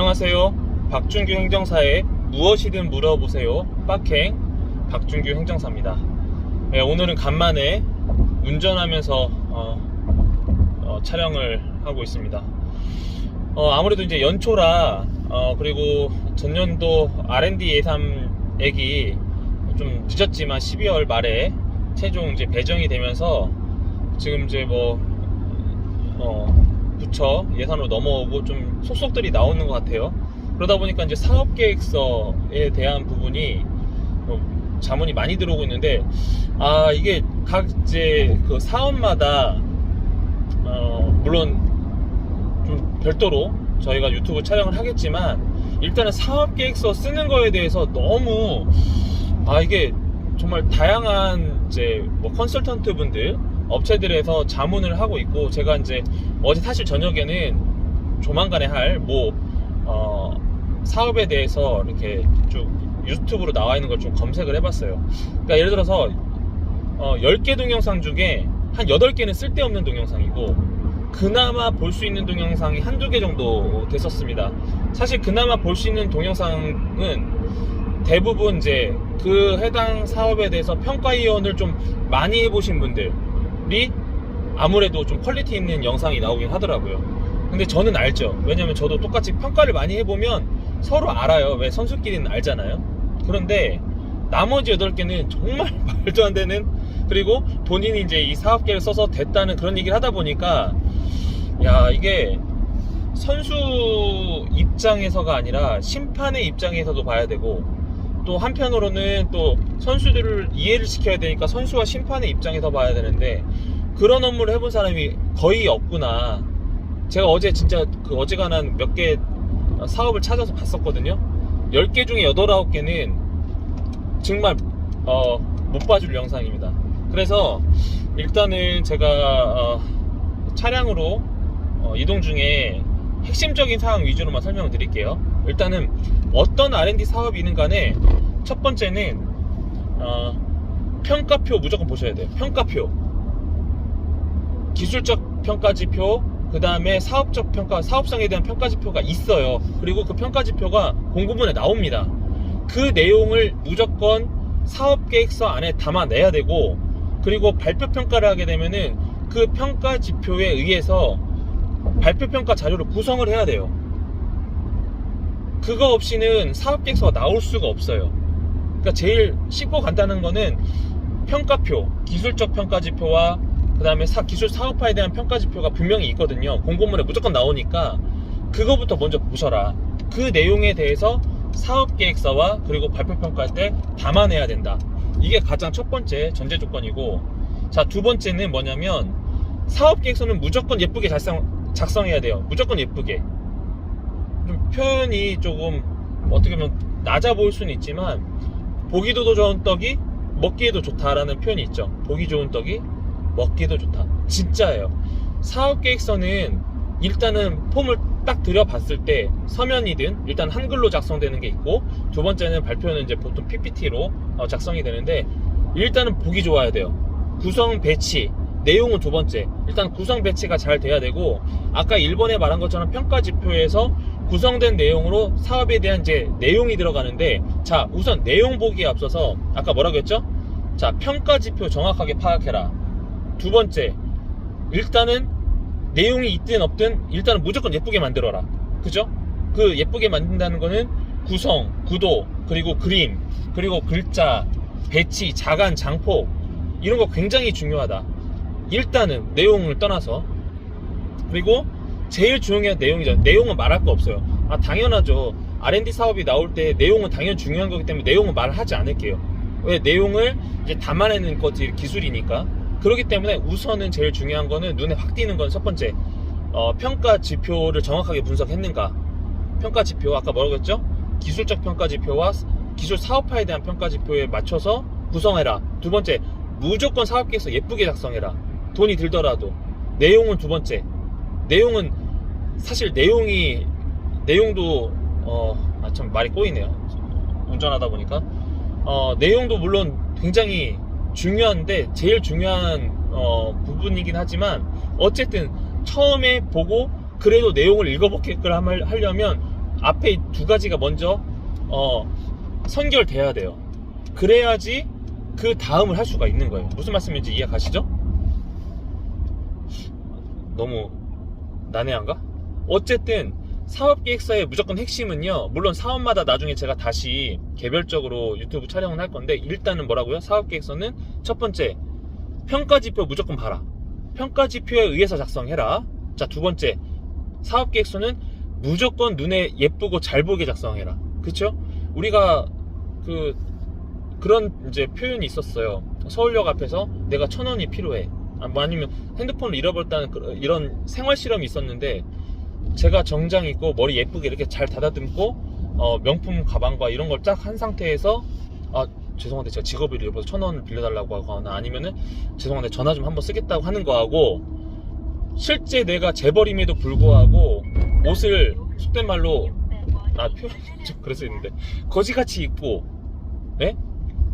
안녕하세요. 박준규 행정사의 무엇이든 물어보세요. 빡행 박준규 행정사입니다. 네, 오늘은 간만에 운전하면서 촬영을 하고 있습니다. 아무래도 이제 연초라 그리고 전년도 R&D 예산액이 좀 늦었지만 12월 말에 최종 이제 배정이 되면서 지금 이제 부처 예산으로 넘어오고 좀 속속들이 나오는 것 같아요. 그러다 보니까 이제 사업계획서에 대한 부분이 자문이 많이 들어오고 있는데, 이게 각 이제 그 사업마다 물론 좀 별도로 저희가 유튜브 촬영을 하겠지만, 일단은 사업계획서 쓰는 거에 대해서 너무 이게 정말 다양한 이제 컨설턴트 분들, 업체들에서 자문을 하고 있고, 제가 이제 어제 사실 저녁에는 조만간에 할 사업에 대해서 이렇게 쭉 유튜브로 나와 있는 걸 좀 검색을 해봤어요. 그러니까 예를 들어서 10개 동영상 중에 한 8개는 쓸데없는 동영상이고, 그나마 볼 수 있는 동영상이 한두 개 정도 됐었습니다. 사실 그나마 볼 수 있는 동영상은 대부분 이제 그 해당 사업에 대해서 평가위원을 좀 많이 해보신 분들이 아무래도 좀 퀄리티 있는 영상이 나오긴 하더라고요. 근데 저는 알죠. 왜냐면 저도 똑같이 평가를 많이 해보면 서로 알아요. 왜 선수끼리는 알잖아요. 그런데 나머지 8개는 정말 말도 안 되는, 그리고 본인이 이제 이 사업계를 써서 됐다는 그런 얘기를 하다 보니까, 이게 선수 입장에서가 아니라 심판의 입장에서도 봐야 되고, 또 한편으로는 또 선수들을 이해를 시켜야 되니까 선수와 심판의 입장에서 봐야 되는데, 그런 업무를 해본 사람이 거의 없구나. 제가 어제 진짜 어지간한 몇 개 사업을 찾아서 봤었거든요. 10개 중에 8, 9개는 정말 못 봐줄 영상입니다. 그래서 일단은 제가 차량으로 이동 중에 핵심적인 사항 위주로만 설명을 드릴게요. 일단은 어떤 R&D 사업이든 간에 첫 번째는 평가표 무조건 보셔야 돼요. 평가표, 기술적 평가지표, 그 다음에 사업적 평가, 사업성에 대한 평가지표가 있어요. 그리고 그 평가지표가 공고문에 나옵니다. 그 내용을 무조건 사업계획서 안에 담아내야 되고, 그리고 발표평가를 하게 되면은 그 평가지표에 의해서 발표평가 자료를 구성을 해야 돼요. 그거 없이는 사업계획서가 나올 수가 없어요. 그러니까 제일 쉽고 간단한 거는 평가표, 기술적 평가지표와 그 다음에 기술 사업화에 대한 평가지표가 분명히 있거든요. 공고문에 무조건 나오니까 그거부터 먼저 보셔라. 그 내용에 대해서 사업계획서와 그리고 발표평가할 때 담아내야 된다. 이게 가장 첫 번째 전제 조건이고, 자, 두 번째는 뭐냐면 사업계획서는 무조건 예쁘게 작성해야 돼요. 무조건 예쁘게. 좀 표현이 조금 어떻게 보면 낮아 보일 수는 있지만, 보기도 좋은 떡이 먹기에도 좋다라는 표현이 있죠. 보기 좋은 떡이 먹기도 좋다. 진짜예요. 사업계획서는 일단은 폼을 딱 들여봤을 때 서면이든 일단 한글로 작성되는 게 있고, 두 번째는 발표는 이제 보통 PPT로 작성이 되는데, 일단은 보기 좋아야 돼요. 구성 배치, 내용은 두 번째. 일단 구성 배치가 잘 돼야 되고, 아까 1번에 말한 것처럼 평가지표에서 구성된 내용으로 사업에 대한 이제 내용이 들어가는데, 자, 우선 내용 보기에 앞서서 아까 뭐라고 했죠? 자, 평가지표 정확하게 파악해라. 두 번째, 일단은 내용이 있든 없든 일단은 무조건 예쁘게 만들어라. 그죠? 그 예쁘게 만든다는 거는 구성, 구도, 그리고 그림, 그리고 글자, 배치, 자간, 장폭, 이런 거 굉장히 중요하다. 일단은 내용을 떠나서. 그리고 제일 중요한 내용이죠. 내용은 말할 거 없어요. 당연하죠. R&D 사업이 나올 때 내용은 당연히 중요한 거기 때문에 내용은 말하지 않을게요. 왜? 내용을 이제 담아내는 것이 기술이니까. 그렇기 때문에 우선은 제일 중요한 거는 눈에 확 띄는 건 첫 번째, 평가 지표를 정확하게 분석했는가. 평가 지표, 아까 뭐라고 했죠? 기술적 평가 지표와 기술 사업화에 대한 평가 지표에 맞춰서 구성해라. 두 번째, 무조건 사업계획서 예쁘게 작성해라. 돈이 들더라도. 내용은 두 번째. 내용은 사실 내용도 참 말이 꼬이네요. 운전하다 보니까. 내용도 물론 굉장히 중요한데, 제일 중요한 부분이긴 하지만, 어쨌든 처음에 보고 그래도 내용을 읽어보게끔 하려면 앞에 두 가지가 먼저 선결돼야 돼요. 그래야지 그 다음을 할 수가 있는 거예요. 무슨 말씀인지 이해 가시죠? 너무 난해한가? 어쨌든 사업계획서의 무조건 핵심은요, 물론 사업마다 나중에 제가 다시 개별적으로 유튜브 촬영을 할 건데, 일단은 뭐라고요? 사업계획서는 첫 번째, 평가지표 무조건 봐라. 평가지표에 의해서 작성해라. 자, 두 번째, 사업계획서는 무조건 눈에 예쁘고 잘 보게 작성해라. 그쵸? 우리가 그런 이제 표현이 있었어요. 서울역 앞에서 내가 1,000원이 필요해. 아니면 핸드폰을 잃어버렸다는 이런 생활 실험이 있었는데, 제가 정장 입고 머리 예쁘게 이렇게 잘 다다듬고 명품 가방과 이런 걸 딱 한 상태에서 죄송한데 제가 직업을 잃어버려서 1,000원 빌려달라고 하거나, 아니면은 죄송한데 전화 좀 한번 쓰겠다고 하는 거하고, 실제 내가 재벌임에도 불구하고 옷을 속된 말로 표현 좀 그럴 수 있는데 거지같이 입고, 네?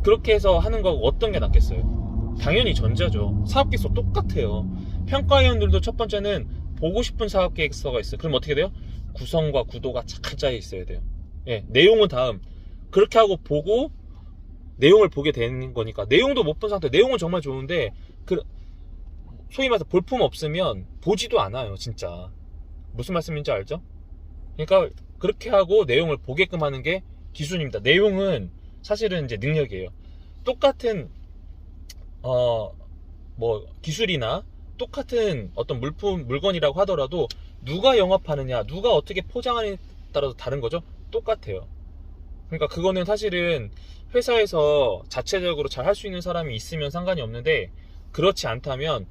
그렇게 해서 하는 거하고 어떤 게 낫겠어요? 당연히 전자죠. 사업계획서 똑같아요. 평가위원들도 첫 번째는 보고 싶은 사업계획서가 있어요. 그럼 어떻게 돼요? 구성과 구도가 잘 짜여 있어야 돼요. 예, 내용은 다음. 그렇게 하고 보고 내용을 보게 되는 거니까. 내용도 못 본 상태. 내용은 정말 좋은데 소위 말해서 볼품 없으면 보지도 않아요, 진짜. 무슨 말씀인지 알죠? 그러니까 그렇게 하고 내용을 보게끔 하는 게 기준입니다. 내용은 사실은 이제 능력이에요. 똑같은 기술이나 똑같은 어떤 물건이라고 하더라도 누가 영업하느냐, 누가 어떻게 포장하느냐에 따라서 다른 거죠. 똑같아요. 그러니까 그거는 사실은 회사에서 자체적으로 잘 할 수 있는 사람이 있으면 상관이 없는데, 그렇지 않다면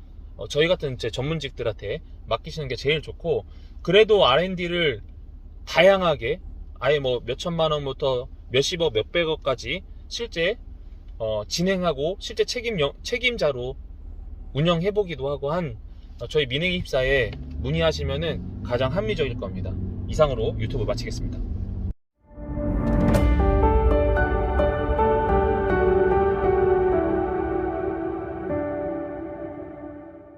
저희 같은 이제 전문직들한테 맡기시는 게 제일 좋고, 그래도 R&D를 다양하게 아예 뭐 몇천만 원부터 몇십억, 몇백억까지 실제 진행하고 실제 책임자로 운영해보기도 하고 한 저희 민행입사에 문의하시면은 가장 합리적일 겁니다. 이상으로 유튜브 마치겠습니다.